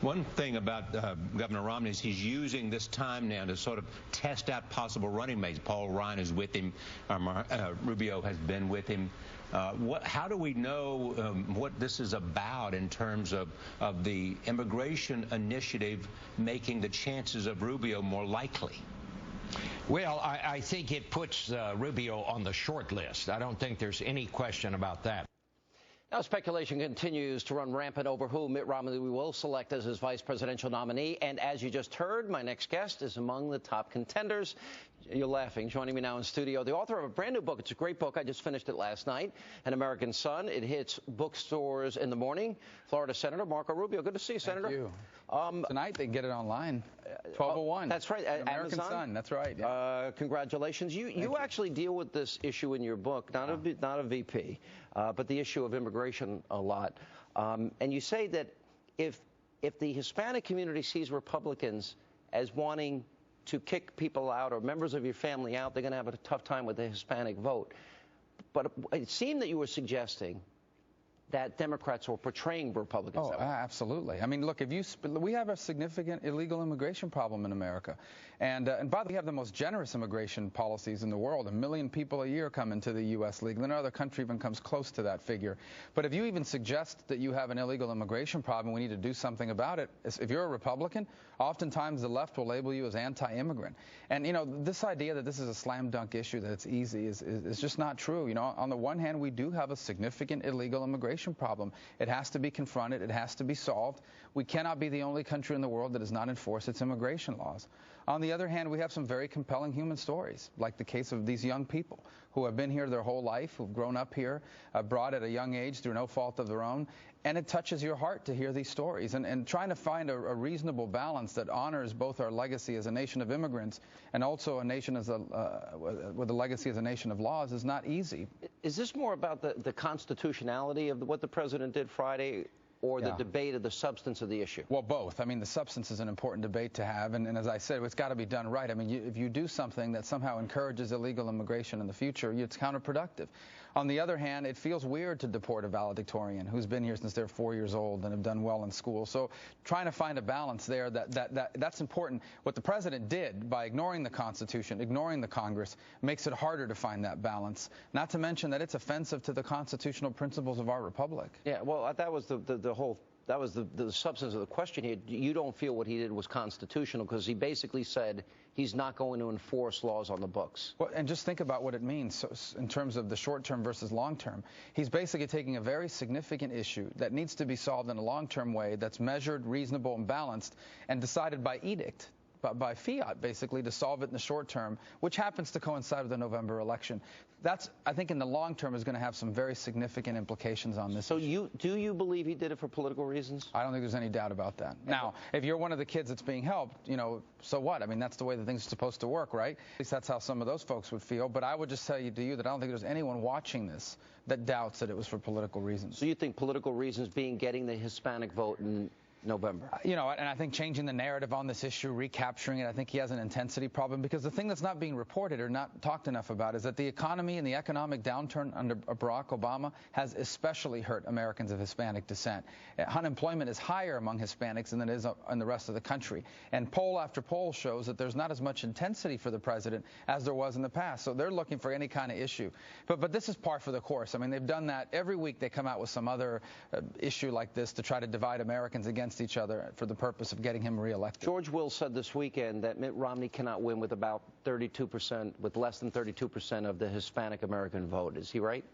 One thing about Governor Romney is he's using this time now to sort of test out possible running mates. Paul Ryan is with him. Rubio has been with him. How do we know what this is about in terms of the immigration initiative making the chances of Rubio more likely? Well, I think it puts Rubio on the short list. I don't think there's any question about that. Now, speculation continues to run rampant over who Mitt Romney will select as his vice presidential nominee. And as you just heard, my next guest is among the top contenders. You're laughing. Joining me now in studio, the author of a brand new book. It's a great book. I just finished it last night. An American Son. It hits bookstores in the morning. Florida Senator Marco Rubio. Good to see you, Senator. Thank you. Tonight they can get it online. 1201. That's right. American Amazon. Son. That's right. Yeah. Congratulations. You actually deal with this issue in your book, not a VP, but the issue of immigration a lot. And you say that if the Hispanic community sees Republicans as wanting to kick people out or members of your family out, they're going to have a tough time with the Hispanic vote. But it seemed that you were suggesting that Democrats were portraying Republicans. Oh, absolutely. I mean, look, we have a significant illegal immigration problem in America. And by the way, we have the most generous immigration policies in the world. 1 million people a year come into the U.S. legally. No other country even comes close to that figure. But if you even suggest that you have an illegal immigration problem, we need to do something about it. If you're a Republican, oftentimes the left will label you as anti-immigrant. And, you know, this idea that this is a slam dunk issue, that it's easy, is just not true. You know, on the one hand, we do have a significant illegal immigration problem. It has to be confronted. It has to be solved. We cannot be the only country in the world that does not enforce its immigration laws. On the other hand, we have some very compelling human stories, like the case of these young people who have been here their whole life, who've grown up here, brought at a young age through no fault of their own. And it touches your heart to hear these stories. And trying to find a reasonable balance that honors both our legacy as a nation of immigrants and also a nation with a legacy as a nation of laws is not easy. Is this more about the constitutionality of what the president did Friday, or the debate of the substance of the issue? Well, both. I mean, the substance is an important debate to have, and as I said, it's got to be done right. I mean, if you do something that somehow encourages illegal immigration in the future, it's counterproductive. On the other hand, it feels weird to deport a valedictorian who's been here since they're 4 years old and have done well in school. So trying to find a balance there, that's important. What the president did by ignoring the Constitution, ignoring the Congress, makes it harder to find that balance, not to mention that it's offensive to the constitutional principles of our republic. Yeah, well, that was the substance of the question here. You don't feel what he did was constitutional because he basically said he's not going to enforce laws on the books. Well, and just think about what it means in terms of the short-term versus long-term. He's basically taking a very significant issue that needs to be solved in a long-term way that's measured, reasonable, and balanced, and decided by edict, by fiat, basically, to solve it in the short term, which happens to coincide with the November election. That's, I think, in the long term is going to have some very significant implications on this issue. So do you believe he did it for political reasons? I don't think there's any doubt about that. Now, if you're one of the kids that's being helped, you know, so what? I mean, that's the way the things are supposed to work, right? At least that's how some of those folks would feel. But I would just tell you that I don't think there's anyone watching this that doubts that it was for political reasons. So you think political reasons being getting the Hispanic vote in November? You know, and I think changing the narrative on this issue, recapturing it, I think he has an intensity problem, because the thing that's not being reported or not talked enough about is that the economy and the economic downturn under Barack Obama has especially hurt Americans of Hispanic descent. Unemployment is higher among Hispanics than it is in the rest of the country. And poll after poll shows that there's not as much intensity for the president as there was in the past. So they're looking for any kind of issue. But this is par for the course. I mean, they've done that every week. They come out with some other issue like this to try to divide Americans against each other for the purpose of getting him reelected. George Will said this weekend that Mitt Romney cannot win with about 32%, with less than 32% of the Hispanic American vote. Is he right?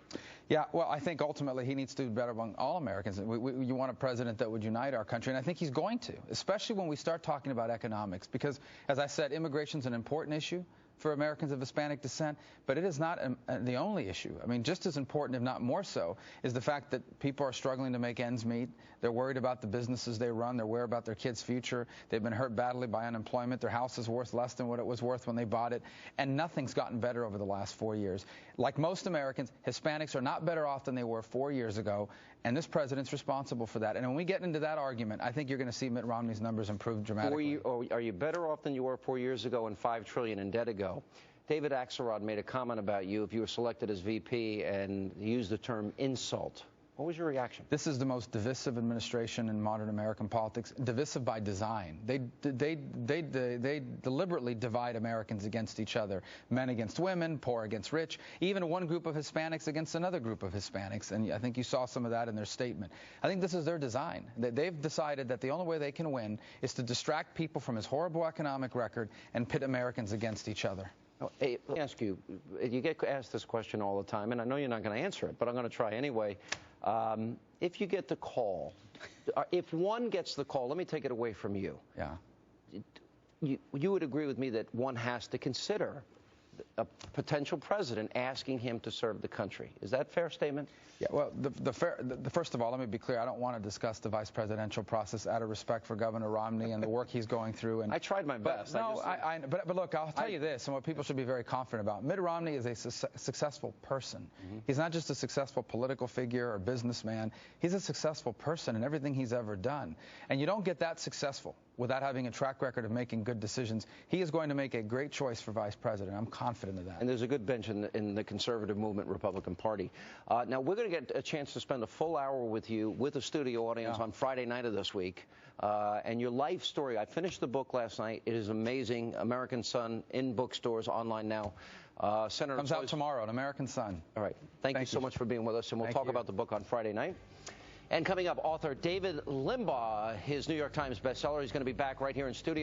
Yeah, well, I think ultimately he needs to do better among all Americans. You want a president that would unite our country, and I think he's going to, especially when we start talking about economics, because, as I said, immigration is an important issue for Americans of Hispanic descent, but it is not the only issue. I mean, just as important, if not more so, is the fact that people are struggling to make ends meet. They're worried about the businesses they run. They're worried about their kids' future. They've been hurt badly by unemployment. Their house is worth less than what it was worth when they bought it, and nothing's gotten better over the last 4 years. Like most Americans, Hispanics are not better off than they were 4 years ago, and this president's responsible for that. And when we get into that argument, I think you're going to see Mitt Romney's numbers improve dramatically. Are you better off than you were 4 years ago and $5 trillion in debt ago? David Axelrod made a comment about you if you were selected as VP and used the term insult. What was your reaction? This is the most divisive administration in modern American politics, divisive by design. They deliberately divide Americans against each other, men against women, poor against rich, even one group of Hispanics against another group of Hispanics, and I think you saw some of that in their statement. I think this is their design. They've decided that the only way they can win is to distract people from his horrible economic record and pit Americans against each other. Hey, let me ask you, you get asked this question all the time, and I know you're not going to answer it, but I'm going to try anyway. If you get the call, if one gets the call, let me take it away from you. Yeah. You would agree with me that one has to consider a potential president asking him to serve the country. Is that a fair statement? Yeah, well, first of all, let me be clear. I don't want to discuss the vice presidential process out of respect for Governor Romney and the work he's going through. And I tried my best. But look, I'll tell you this, and what people should be very confident about. Mitt Romney is a successful person. Mm-hmm. He's not just a successful political figure or businessman. He's a successful person in everything he's ever done. And you don't get that successful without having a track record of making good decisions. He is going to make a great choice for vice president. I'm confident of that. And there's a good bench in the conservative movement Republican Party. Now, we're going to get a chance to spend a full hour with you, with a studio audience on Friday night of this week. And your life story, I finished the book last night. It is amazing. American Son in bookstores, online now. Senator comes out tomorrow, an American Son. All right. Thank you so much for being with us, and we'll talk about the book on Friday night. And coming up, author David Limbaugh, his New York Times bestseller. He's going to be back right here in studio.